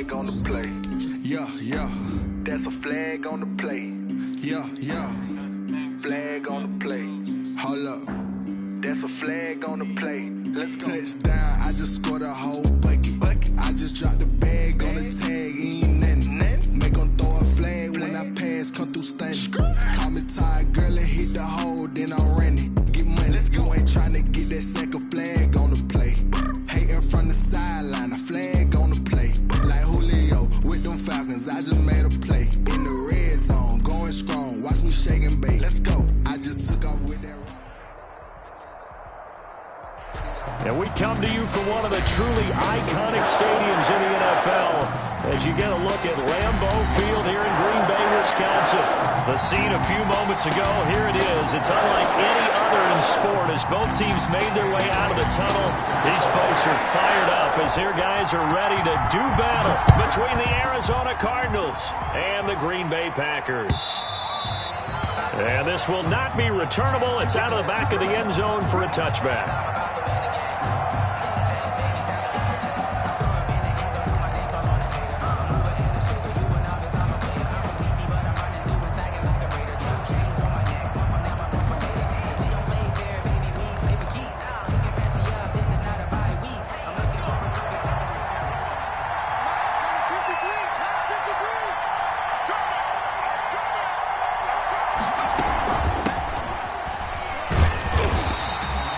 flag on the play. Yeah, yeah. That's a flag on the play. Yeah, yeah. Flag on the play. Hold up. That's a flag on the play. Let's go. Touchdown, I just scored a whole bucket. I just dropped the bag on the tag, ain't nothing. Make 'em throw a flag when I pass, come through stunning. Call me tired, girl, and hit the hole, then I'm running. Get money, you ain't tryna get that second flag on the play. Hating from the sideline, a flag on the play. Like Julio with them Falcons, I just made a play. In the red zone, going strong, watch me shake and bake. Let's go. I just took off with that. And we come to you from one of the truly iconic stadiums in the NFL as you get a look at Lambeau Field here in Green Bay, Wisconsin. The scene a few moments ago, here it is. It's unlike any other in sport as both teams made their way out of the tunnel. These folks are fired up as their guys are ready to do battle between the Arizona Cardinals and the Green Bay Packers. And this will not be returnable. It's out of the back of the end zone for a touchback.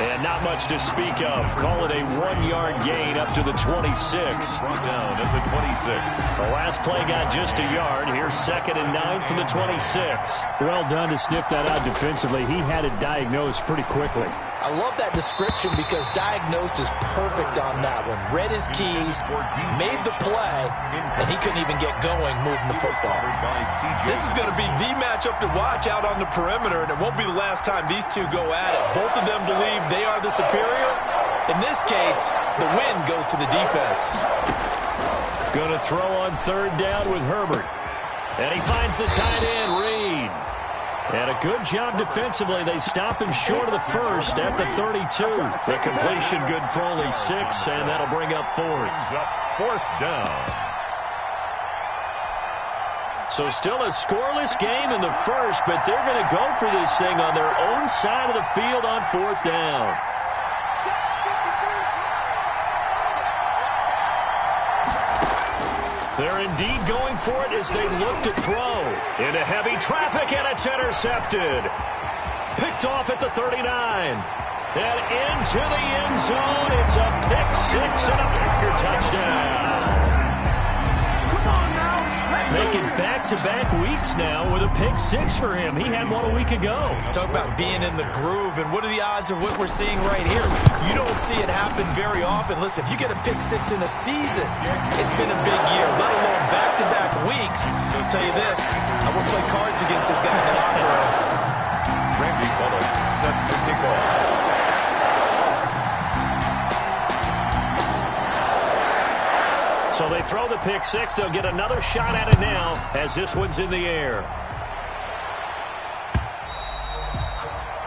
And not much to speak of. Call it a 1-yard gain up to the 26. Brought down at the 26. The last play got just a yard. Here's 2nd and 9 from the 26. Well done to sniff that out defensively. He had it diagnosed pretty quickly. I love that description because diagnosed is perfect on that one. Read his keys, made the play, and he couldn't even get going moving the football. This is going to be the matchup to watch out on the perimeter, and it won't be the last time these two go at it. Both of them believe they are the superior. In this case, the win goes to the defense. Going to throw on 3rd down with Herbert. And he finds the tight end, Reed. And a good job defensively. They stop him short of the first at the 32. The completion good for only 6, and that'll bring up 4th. 4th down. So still a scoreless game in the first, but they're going to go for this thing on their own side of the field on 4th down. They're indeed going for it as they look to throw. Into heavy traffic, and it's intercepted. Picked off at the 39. And into the end zone. It's a pick 6 and a Packer touchdown. Making back-to-back weeks now with a pick 6 for him. He had one a week ago. Talk about being in the groove, and what are the odds of what we're seeing right here? You don't see it happen very often. Listen, if you get a pick 6 in a season, it's been a big year, let alone back-to-back weeks. I'll tell you this, I will play cards against this guy in the locker room. Randy Bullock set to kick off. So they throw the pick 6. They'll get another shot at it now as this one's in the air.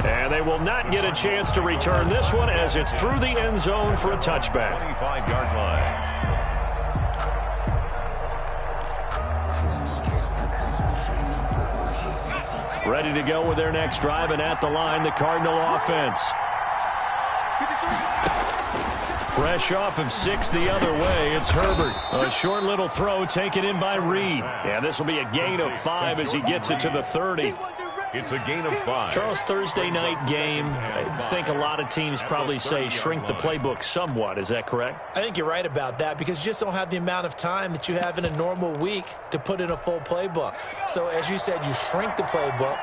And they will not get a chance to return this one as it's through the end zone for a touchback. 25-yard line. Ready to go with their next drive, and at the line, the Cardinal offense. Fresh off of 6 the other way, it's Herbert. A short little throw taken in by Reed. And this will be a gain of 5 as he gets it to the 30. It's a gain of 5. Charles, Thursday night game, I think a lot of teams probably say shrink the playbook somewhat. Is that correct? I think you're right about that because you just don't have the amount of time that you have in a normal week to put in a full playbook. So as you said, you shrink the playbook,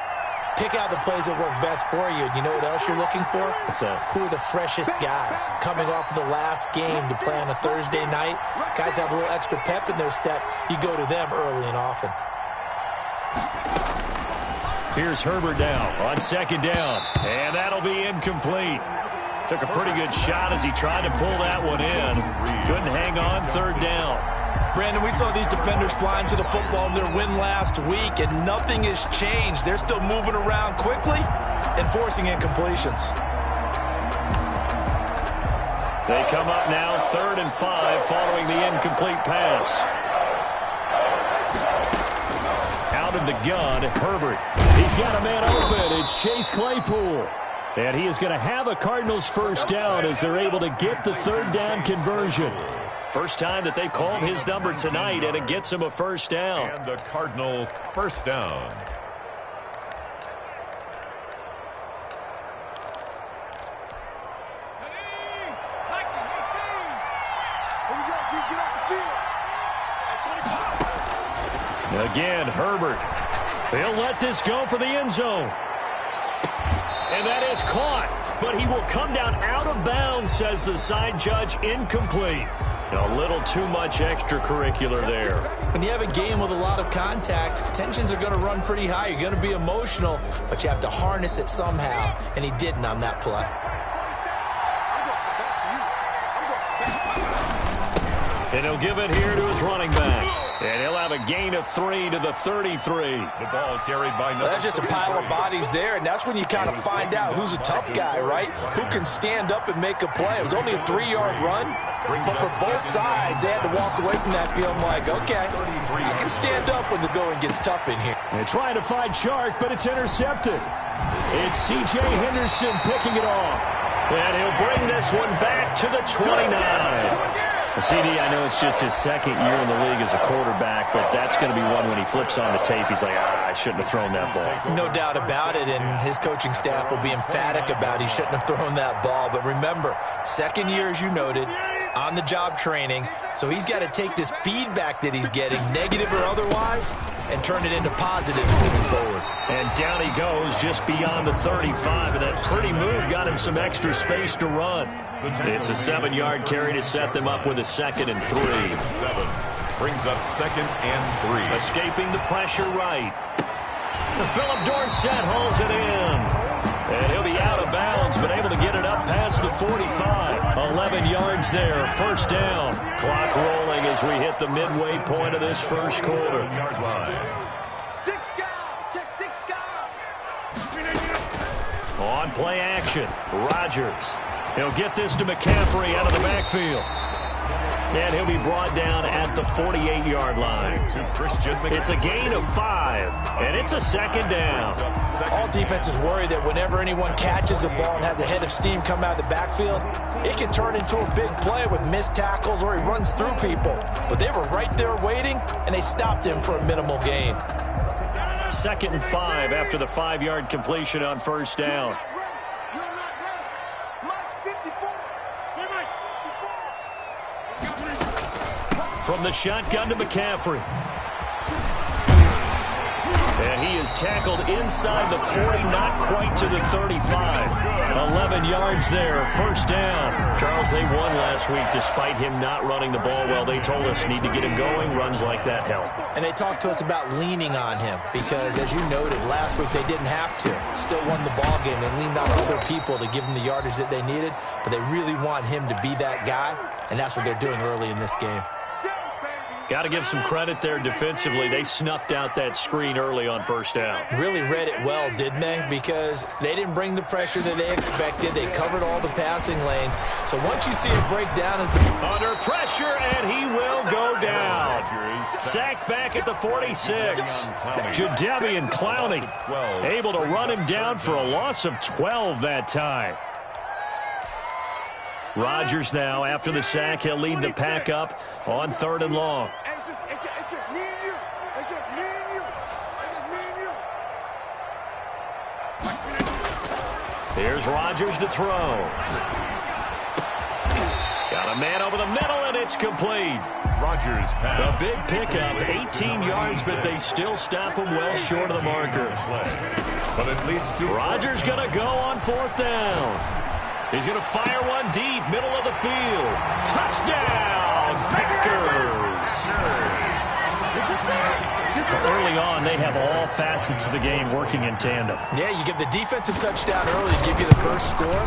pick out the plays that work best for you. You know what else you're looking for? What's that? Who are the freshest guys coming off of the last game to play on a Thursday night? Guys have a little extra pep in their step. You go to them early and often. Here's Herbert now on 2nd down, and that'll be incomplete. Took a pretty good shot as he tried to pull that one in. Couldn't hang on 3rd down. Brandon, we saw these defenders flying to the football in their win last week, and nothing has changed. They're still moving around quickly and forcing incompletions. They come up now 3rd and 5 following the incomplete pass. Out of the gun, Herbert. He's got a man open. It's Chase Claypool. And he is going to have a Cardinals first down as they're able to get the third down conversion. First time that they've called his number tonight, and it gets him a first down. And the Cardinal first down. Again, Herbert. He'll let this go for the end zone. And that is caught. But he will come down out of bounds, says the side judge. Incomplete. A little too much extracurricular there. When you have a game with a lot of contact, tensions are going to run pretty high. You're going to be emotional, but you have to harness it somehow. And he didn't on that play. And he'll give it here to his running back. And he'll have a gain of 3 to the 33. The ball carried by number. That's just a pile of bodies there, and that's when you kind of find out who's a tough guy, right? Who can stand up and make a play. It was only a 3-yard run, but for both sides, they had to walk away from that field like, okay, I can stand up when the going gets tough in here. They're trying to find Chark, but it's intercepted. It's C.J. Henderson picking it off. And he'll bring this one back to the 29. CD, I know it's just his second year in the league as a quarterback, but that's going to be one when he flips on the tape. He's like, I shouldn't have thrown that ball. No doubt about it, and his coaching staff will be emphatic about he shouldn't have thrown that ball. But remember, second year, as you noted, on-the-job training, so he's got to take this feedback that he's getting, negative or otherwise, and turn it into positives moving forward. And down he goes just beyond the 35, and that pretty move got him some extra space to run. It's a 7-yard carry to set them up with a 2nd and 3. 7 brings up 2nd and 3. Escaping the pressure right. Philip Dorsett hauls it in. And he'll be out of bounds, but able to get it up past the 45. 11 yards there, first down. Clock rolling as we hit the midway point of this first quarter. On play action, Rodgers. He'll get this to McCaffrey out of the backfield. And he'll be brought down at the 48-yard line. It's a gain of 5, and it's a 2nd down. All defenses worry that whenever anyone catches the ball and has a head of steam come out of the backfield, it can turn into a big play with missed tackles or he runs through people. But they were right there waiting, and they stopped him for a minimal gain. 2nd and 5 after the 5-yard completion on first down. From the shotgun to McCaffrey. And he is tackled inside the 40, not quite to the 35. 11 yards there, first down. Charles, they won last week despite him not running the ball well. They told us need to get him going. Runs like that help. And they talked to us about leaning on him because, as you noted, last week they didn't have to. Still won the ball game. They leaned on other people to give them the yardage that they needed, but they really want him to be that guy, and that's what they're doing early in this game. Got to give some credit there defensively. They snuffed out that screen early on first down. Really read it well, didn't they? Because they didn't bring the pressure that they expected. They covered all the passing lanes. So once you see it break down as the... Under pressure, and he will go down. Sacked back at the 46. Jadeveon Clowney able to run him down for a loss of 12 that time. Rodgers now, after the sack, he'll lead the pack up on 3rd and long. It's just me and you. It's just me and you. It's just me and you. Here's Rodgers to throw. Got a man over the middle, and it's complete. Rodgers pass. A big pickup, 18 yards, but they still stop him well short of the marker. But it leads to... Rodgers going to go on 4th down. He's going to fire one deep, middle of the field. Touchdown, Packers! Early on, they have all facets of the game working in tandem. Yeah, you give the defensive touchdown early to give you the first score,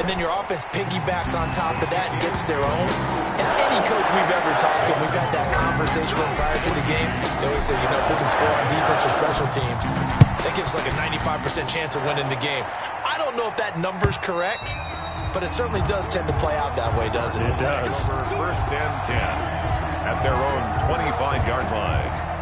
and then your offense piggybacks on top of that and gets their own. And any coach we've ever talked to, we've had that conversation prior to the game, they always say, if we can score on defense or special teams, that gives us like a 95% chance of winning the game. I don't know if that number's correct, but it certainly does tend to play out that way, doesn't it? It does. First and 10. at their own 25-yard line.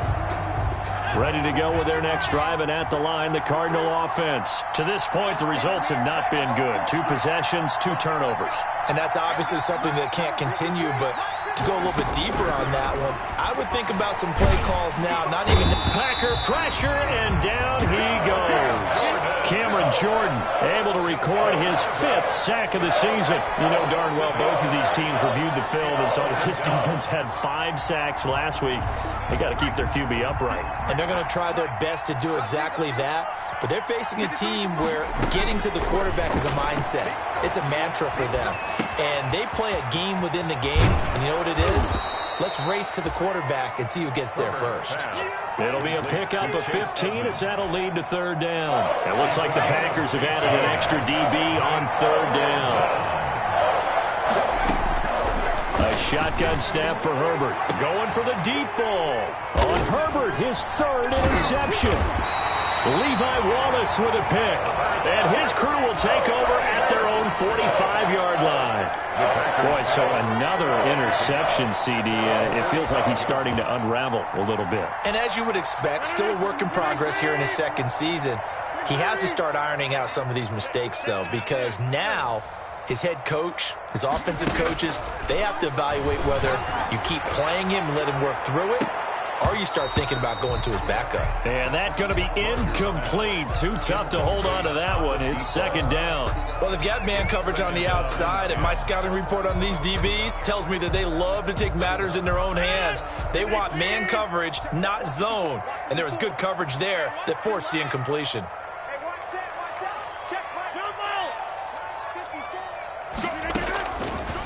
Ready to go with their next drive, and at the line, the Cardinal offense. To this point, the results have not been good. 2 possessions, 2 turnovers. And that's obviously something that can't continue, but to go a little bit deeper on that one, I would think about some play calls now, not even... Packer pressure, and down he goes. Cameron Jordan able to record his 5th sack of the season. You know darn well both of these teams reviewed the film and saw that this defense had 5 sacks last week. They got to keep their QB upright. And they're going to try their best to do exactly that. But they're facing a team where getting to the quarterback is a mindset. It's a mantra for them. And they play a game within the game. And you know what it is? Let's race to the quarterback and see who gets there first. It'll be a pickup of 15 as that'll lead to 3rd down. It looks like the Packers have added an extra DB on 3rd down. A shotgun snap for Herbert. Going for the deep ball. On Herbert, his 3rd interception. Levi Wallace with a pick. And his crew will take over at their own 45-yard line. Boy, so another interception, CD. It feels like he's starting to unravel a little bit. And as you would expect, still a work in progress here in his 2nd season. He has to start ironing out some of these mistakes, though, because now his head coach, his offensive coaches, they have to evaluate whether you keep playing him and let him work through it, or you start thinking about going to his backup. And that's going to be incomplete. Too tough to hold on to that one. It's 2nd down. Well, they've got man coverage on the outside, and my scouting report on these DBs tells me that they love to take matters in their own hands. They want man coverage, not zone. And there was good coverage there that forced the incompletion.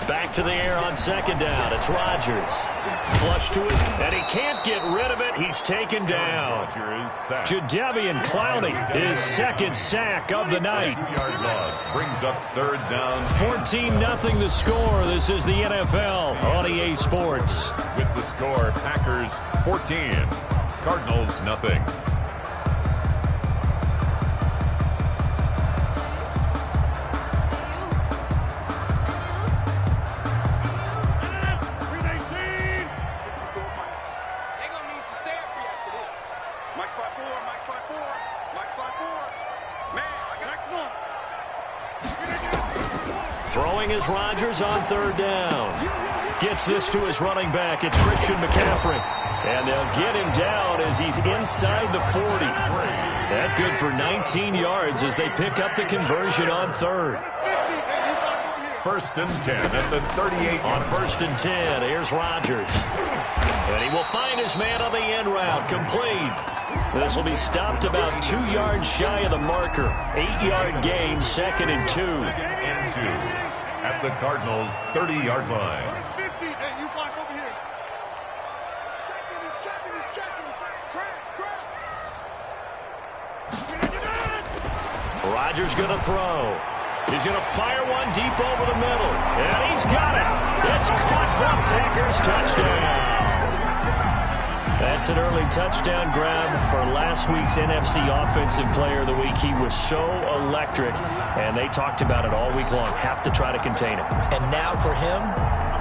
Back to the air on 2nd down. It's Rodgers. Flush to his, and he can't get rid of it. He's taken down. Jadeveon Clowney, his 2nd sack of the night. 2-yard loss brings up 3rd down. 14-0 the score. This is the NFL on EA Sports. With the score, Packers 14, Cardinals nothing. Throwing is Rodgers on 3rd down. Gets this to his running back. It's Christian McCaffrey. And they'll get him down as he's inside the 40. That good for 19 yards as they pick up the conversion on 3rd. 1st and 10 at the 38. On 1st and 10, here's Rodgers. And he will find his man on the end route. Complete. This will be stopped about 2 yards shy of the marker. 8-yard gain, 2nd and 2. 2nd and 2 at the Cardinals' 30-yard line. Rodgers going to throw. He's going to fire one deep over the middle. And he's got it. It's caught for Packers touchdown. That's an early touchdown grab for last week's NFC Offensive Player of the Week. He was so electric, and they talked about it all week long. Have to try to contain him. And now for him,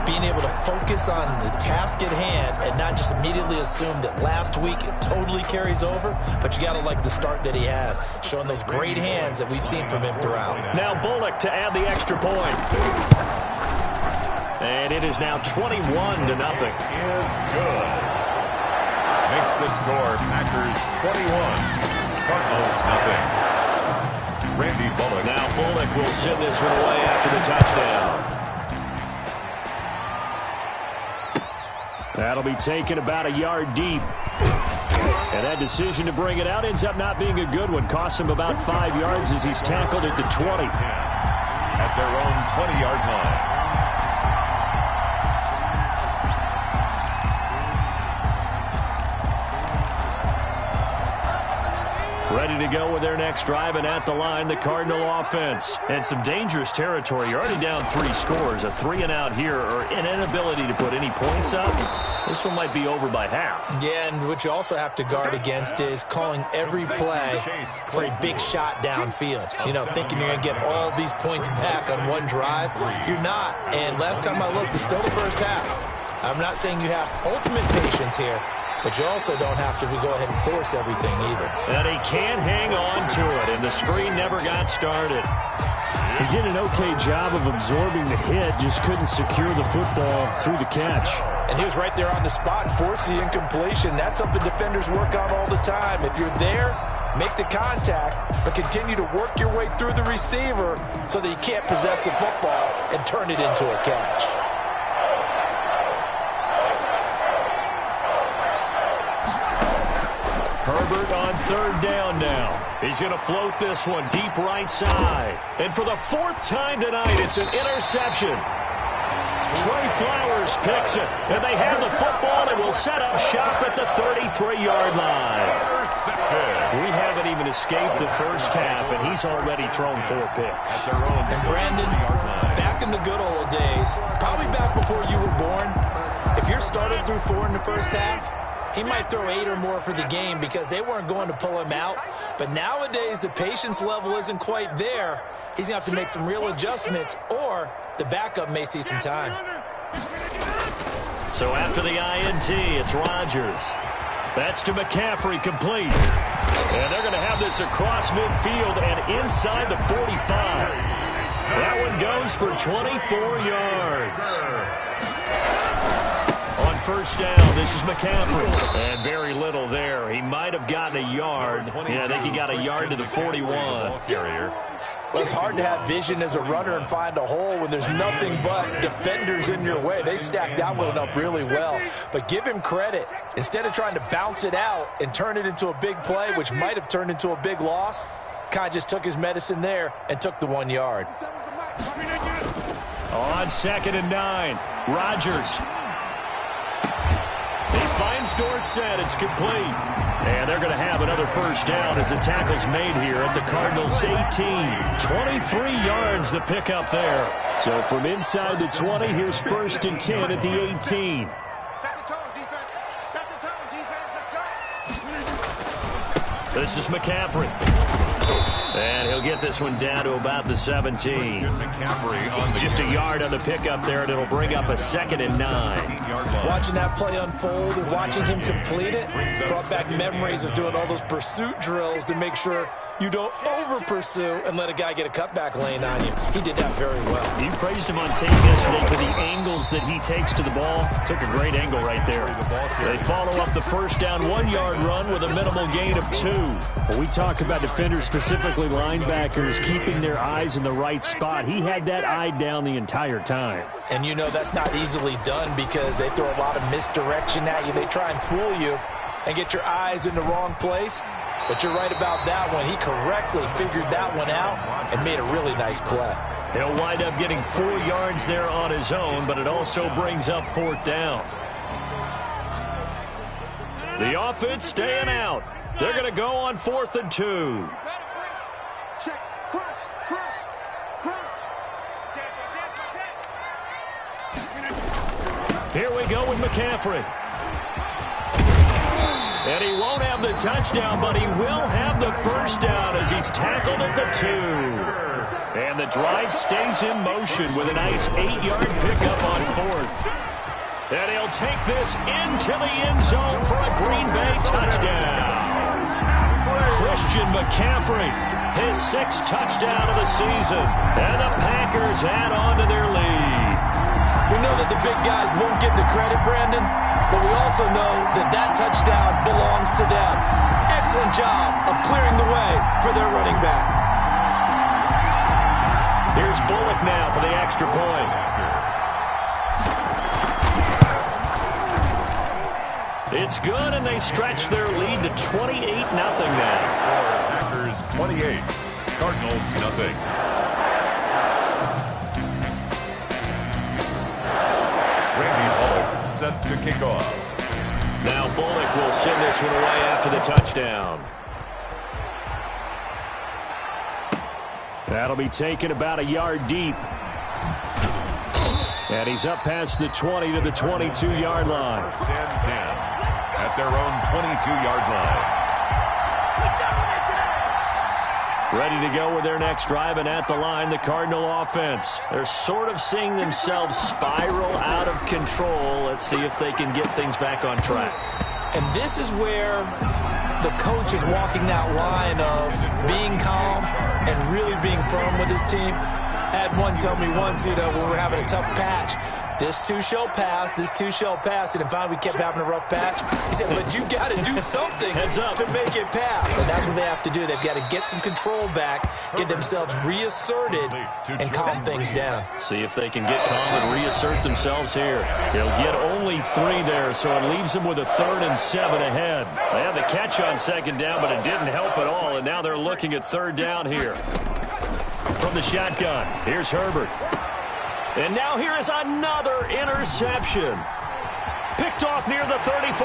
being able to focus on the task at hand and not just immediately assume that last week it totally carries over, but you got to like the start that he has, showing those great hands that we've seen from him throughout. Now Bullock to add the extra point. And it is now 21-0. Is good. Makes the score Packers 21, Cardinals nothing. Randy Bullock. Now Bullock will send this one away after the touchdown. That'll be taken about a yard deep. And that decision to bring it out ends up not being a good one. Costs him about 5 yards as he's tackled at the 20. At their own 20-yard line. Ready to go with their next drive, and at the line, the Cardinal offense. And some dangerous territory. You're already down 3 scores. A 3-and-out here, or an inability to put any points up. This one might be over by half. Yeah, and what you also have to guard against is calling every play for a big shot downfield. You know, thinking you're going to get all these points back on one drive. You're not. And last time I looked, it's still the first half. I'm not saying you have ultimate patience here, but you also don't have to go ahead and force everything either. And he can't hang on to it, and the screen never got started. He did an okay job of absorbing the hit, just couldn't secure the football through the catch. And he was right there on the spot and forced the incompletion. That's something defenders work on all the time. If you're there, make the contact, but continue to work your way through the receiver so that you can't possess the football and turn it into a catch. Herbert on third down now. He's going to float this one deep right side. And for the fourth time tonight, it's an interception. Trey Flowers picks it, and they have the football and will set up shop at the 33-yard line. We haven't even escaped the first half, and he's already thrown 4 picks. And Brandon, back in the good old days, probably back before you were born, if your starter threw 4 in the first half, he might throw 8 or more for the game because they weren't going to pull him out. But nowadays, the patience level isn't quite there. He's going to have to make some real adjustments, or the backup may see some time. So after the INT, it's Rodgers. That's to McCaffrey, complete. And they're going to have this across midfield and inside the 45. That one goes for 24 yards. On first down, this is McCaffrey. And very little there. He might have gotten a yard. Yeah, I think he got a yard to the 41. Well, it's hard to have vision as a runner and find a hole when there's nothing but defenders in your way. They stacked that one up really well. But give him credit. Instead of trying to bounce it out and turn it into a big play, which might have turned into a big loss, kind of just took his medicine there and took the 1 yard. On 2nd and 9, Rodgers. He finds Dorsett. It's complete. And they're going to have another first down as the tackle's made here at the Cardinals' 18. 23 yards the pickup there. So from inside the 20, here's 1st and 10 at the 18. Set the tone, defense. Set the tone, defense. Let's go. This is McCaffrey. And he'll get this one down to about the 17. Just a yard on the pickup there, and it'll bring up a 2nd and 9. Watching that play unfold and watching him complete it brought back memories of doing all those pursuit drills to make sure you don't over-pursue and let a guy get a cutback lane on you. He did that very well. You praised him on tape yesterday for the angles that he takes to the ball. Took a great angle right there. They follow up the first down 1-yard run with a minimal gain of 2. When we talk about defenders, specifically linebackers, keeping their eyes in the right spot, he had that eye down the entire time. And you know that's not easily done because they throw a lot of misdirection at you. They try and fool you and get your eyes in the wrong place. But you're right about that one. He correctly figured that one out and made a really nice play. He'll wind up getting 4 yards there on his own, but it also brings up 4th down. The offense staying out. They're going to go on 4th and 2. Check. Crunch. Here we go with McCaffrey. And he won't have the touchdown, but he will have the first down as he's tackled at the 2. And the drive stays in motion with a nice 8-yard pickup on 4th. And he'll take this into the end zone for a Green Bay touchdown. Christian McCaffrey, his 6th touchdown of the season. And the Packers add on to their lead. We know that the big guys won't get the credit, Brandon, but we also know that that touchdown belongs to them. Excellent job of clearing the way for their running back. Here's Bullock now for the extra point. It's good, and they stretch their lead to 28-0 now. Packers 28, Cardinals nothing. Set to kick off. Now Bullock will send this one away after the touchdown. That'll be taken about a yard deep. And he's up past the 20 to the 22-yard line. 1st and 10 at their own 22-yard line. Ready to go with their next drive, and at the line, the Cardinal offense. They're sort of seeing themselves spiral out of control. Let's see if they can get things back on track. And this is where the coach is walking that line of being calm and really being firm with his team. I had one tell me once, when we were having a tough patch, this too shall pass, this too shall pass. And finally we kept having a rough patch. He said, but you got to do something to make it pass. And that's what they have to do. They've got to get some control back, get themselves reasserted, and calm things down. See if they can get calm and reassert themselves here. He'll get only 3 there, so it leaves them with a 3rd and 7 ahead. They had the catch on 2nd down, but it didn't help at all, and now they're looking at 3rd down here. From the shotgun, here's Herbert. And now here is another interception. Picked off near the 34.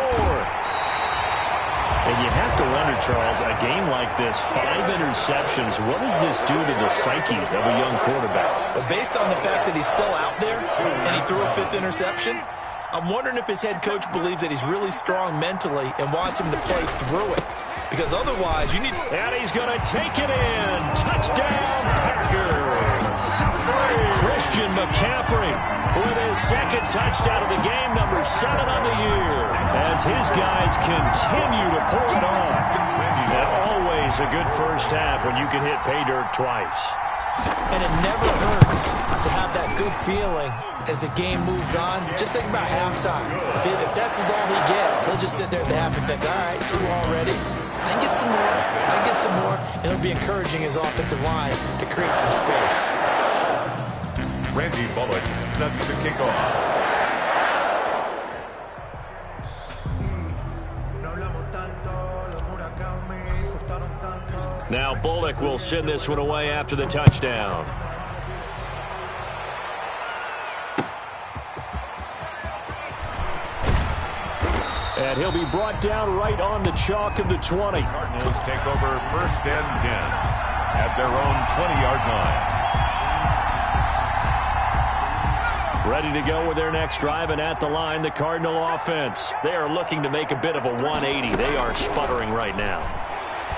And you have to wonder, Charles, a game like this, 5 interceptions, what does this do to the psyche of a young quarterback? But based on the fact that he's still out there and he threw a 5th interception, I'm wondering if his head coach believes that he's really strong mentally and wants him to play through it. Because otherwise, you need... And he's going to take it in. Touchdown, Packers. Christian McCaffrey with his 2nd touchdown of the game, number 7 on the year, as his guys continue to pour it on. And always a good first half when you can hit pay dirt twice. And it never hurts to have that good feeling as the game moves on. Just think about halftime. If that's all he gets, he'll just sit there at the half and think, all right, 2 already. I can get some more. I can get some more. And it'll be encouraging his offensive line to create some space. Randy Bullock set to kick off. Now Bullock will send this one away after the touchdown. And he'll be brought down right on the chalk of the 20. Cardinals take over 1st and 10 at their own 20-yard line. Ready to go with their next drive, and at the line, the Cardinal offense. They are looking to make a bit of a 180. They are sputtering right now.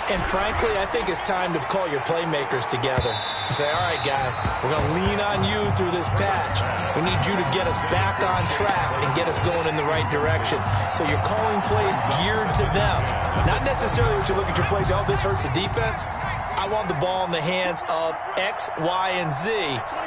And frankly, I think it's time to call your playmakers together and say, all right, guys, we're going to lean on you through this patch. We need you to get us back on track and get us going in the right direction. So you're calling plays geared to them. Not necessarily what you look at your plays, oh, this hurts the defense. I want the ball in the hands of X, Y, and Z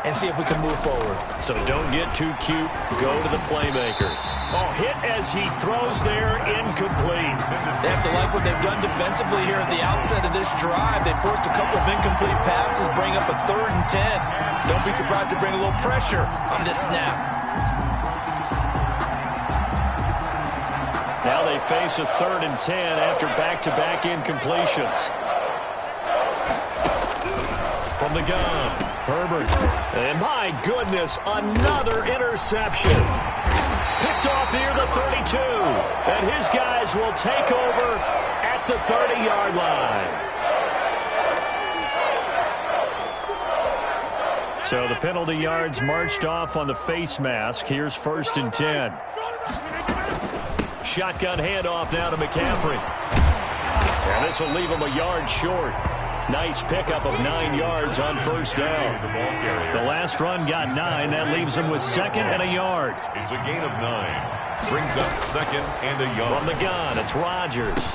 and see if we can move forward. So don't get too cute. Go to the playmakers. Oh, hit as he throws there, incomplete. They have to like what they've done defensively here at the outset of this drive. They forced a couple of incomplete passes, bring up a 3rd and 10. Don't be surprised to bring a little pressure on this snap. Now they face a 3rd and 10 after back-to-back incompletions. From the gun, Herbert. And my goodness, another interception. Picked off near the 32. And his guys will take over at the 30-yard line. So the penalty yards marched off on the face mask. Here's 1st and 10. Shotgun handoff now to McCaffrey. And this will leave him a yard short. Nice pickup of 9 yards on 1st down. The last run got 9. That leaves him with 2nd and a yard. It's a gain of 9. Brings up 2nd and a yard. From the gun, it's Rodgers.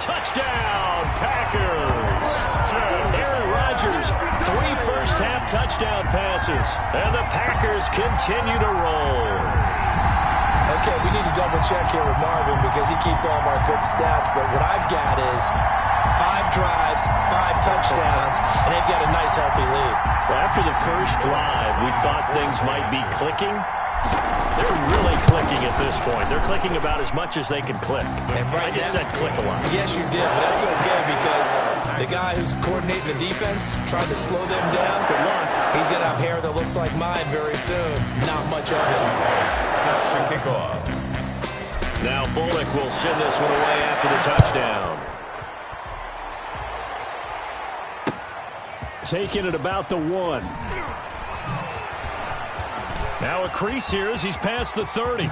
Touchdown, Packers! Aaron Rodgers, 3 first-half touchdown passes. And the Packers continue to roll. Okay, we need to double-check here with Marvin because he keeps all of our good stats. But what I've got is 5 drives, 5 touchdowns, and they've got a nice, healthy lead. Well, after the first drive, we thought things might be clicking. They're really clicking at this point. They're clicking about as much as they can click. And right I just said click a lot. Yes, you did, but that's okay because the guy who's coordinating the defense tried to slow them down. Good luck. He's going to have hair that looks like mine very soon. Not much of it. Set to kick off. Now Bullock will send this one away after the touchdown. Taking it about the 1. Now a crease here as he's past the 30.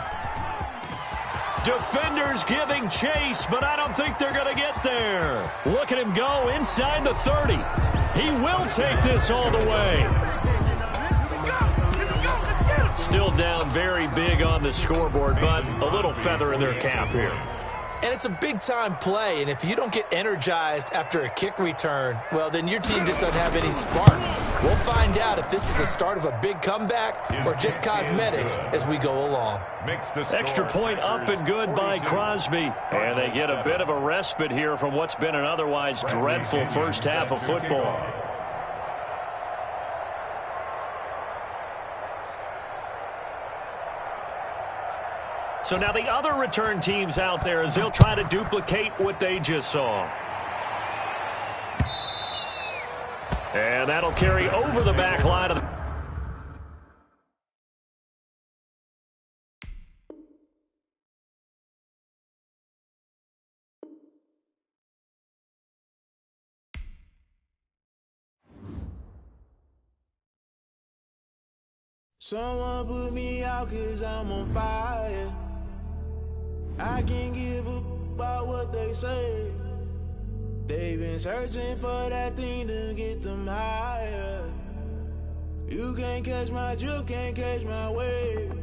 Defenders giving chase, but I don't think they're going to get there. Look at him go inside the 30. He will take this all the way. Still down very big on the scoreboard, but a little feather in their cap here. And it's a big-time play, and if you don't get energized after a kick return, well, then your team just doesn't have any spark. We'll find out if this is the start of a big comeback or just cosmetics as we go along. Extra point up and good by Crosby. And they get a bit of a respite here from what's been an otherwise dreadful first half of football. So now the other return teams out there as they'll try to duplicate what they just saw. And that'll carry over the back line of the Someone put me out 'cause I'm on fire. I can't give up about what they say. They've been searching for that thing to get them higher. You can't catch my drift, can't catch my wave.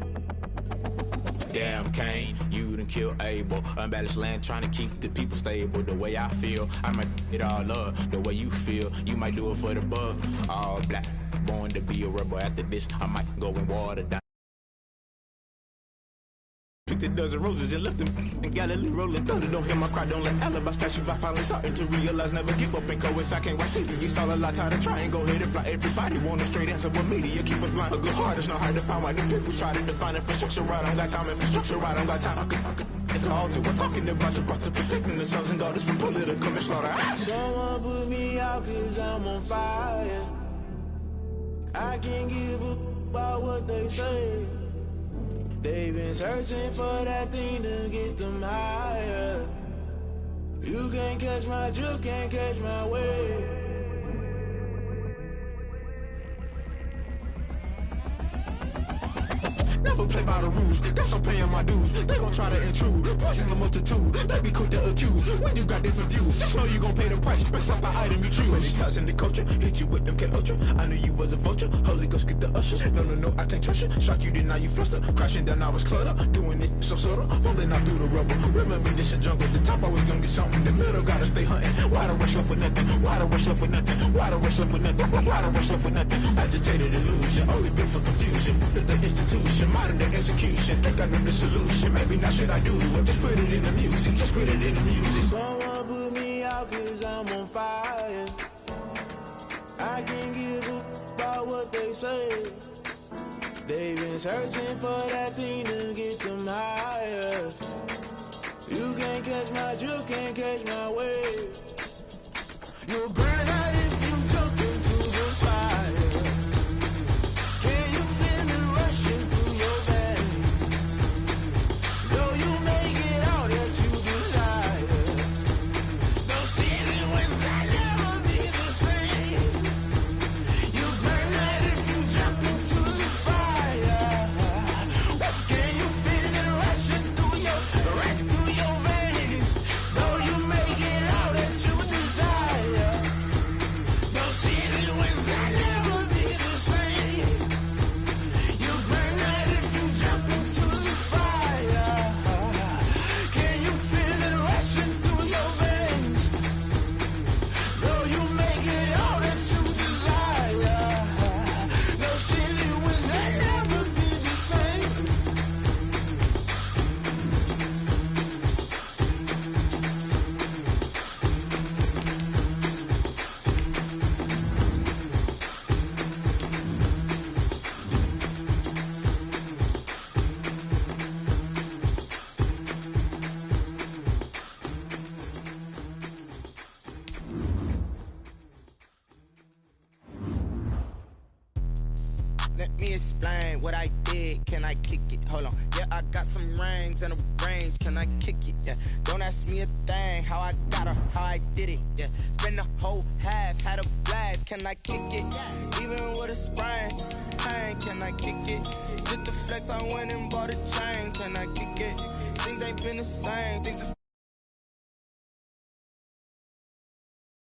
Damn, Kane, you done killed Abel. Unbalanced land, trying to keep the people stable. The way I feel, I might it all up. The way you feel, you might do it for the bug. All black, born to be a rebel. After this, I might go and water down. Picked a dozen roses and left them in Galilee rolling thunder. Don't hear my cry, don't let alibis pass you. I finally starting to realize never give up and coincide. Can't watch TV, it's all a lot. Tired of trying, go ahead and fly. Everybody want a straight answer, but media keep us blind. A good heart is not hard to find. Why the people try to define infrastructure right? I don't got time, infrastructure right? I don't got time. I could it's all to. We're talking about you, brought to protecting the sons and daughters from political and slaughter. Someone put me out 'cause I'm on fire. I can't give up about what they say. They've been searching for that thing to get them higher. You can't catch my drift, can't catch my wave. Never play by the rules, guess I'm paying my dues. They gon' try to intrude, poison the multitude. They be quick to accuse when you got different views. Just know you gon' pay the price, based off the item you choose. Many times in the culture, hit you with them K Ultra. I knew you was a vulture, Holy Ghost get the ushers. No, I can't trust you. Shock you, then now you fluster. Crashing down, I was cluttered. Doing this so subtle, falling out through the rubble. Remember this in jungle, the top I was gonna get something. The middle gotta stay hunting. Why the rush left for nothing? Why the rush left for nothing? Why the rush left for nothing? Why the rush left for nothing? Agitated illusion, only built for confusion. The institution, modern day execution. Think I know the solution. Maybe now should I do it? Just put it in the music. Just put it in the music. Someone put me out 'cause I'm on fire. I can't give up about what they say. They've been searching for that thing to get them higher. You can't catch my drift, can't catch my wave. You'll burn out if you jump into the fire. Can you feel it rushing through your veins? Though you make it all that you desire. No season when that never be the same. You burn out if you jump into the fire. Can you feel it rushing through your veins? Though you make it all that you desire. No season when that never be the same. You burn out if you jump into the fire. Can you feel it rushing through your veins? Though you make it all that you desire. No silly wins that never be the same. Let me explain what I did. Can I kick it? Hold on. Yeah, I got some rings and a range. Can I kick it? Yeah. Don't ask me a thing. How I got her, how I did it. Yeah. Spend the whole half, had a blast. Can I kick it? Even with a sprain. pain. Can I kick it? Just the flex, I went and bought a chain. Can I kick it? Things ain't been the same.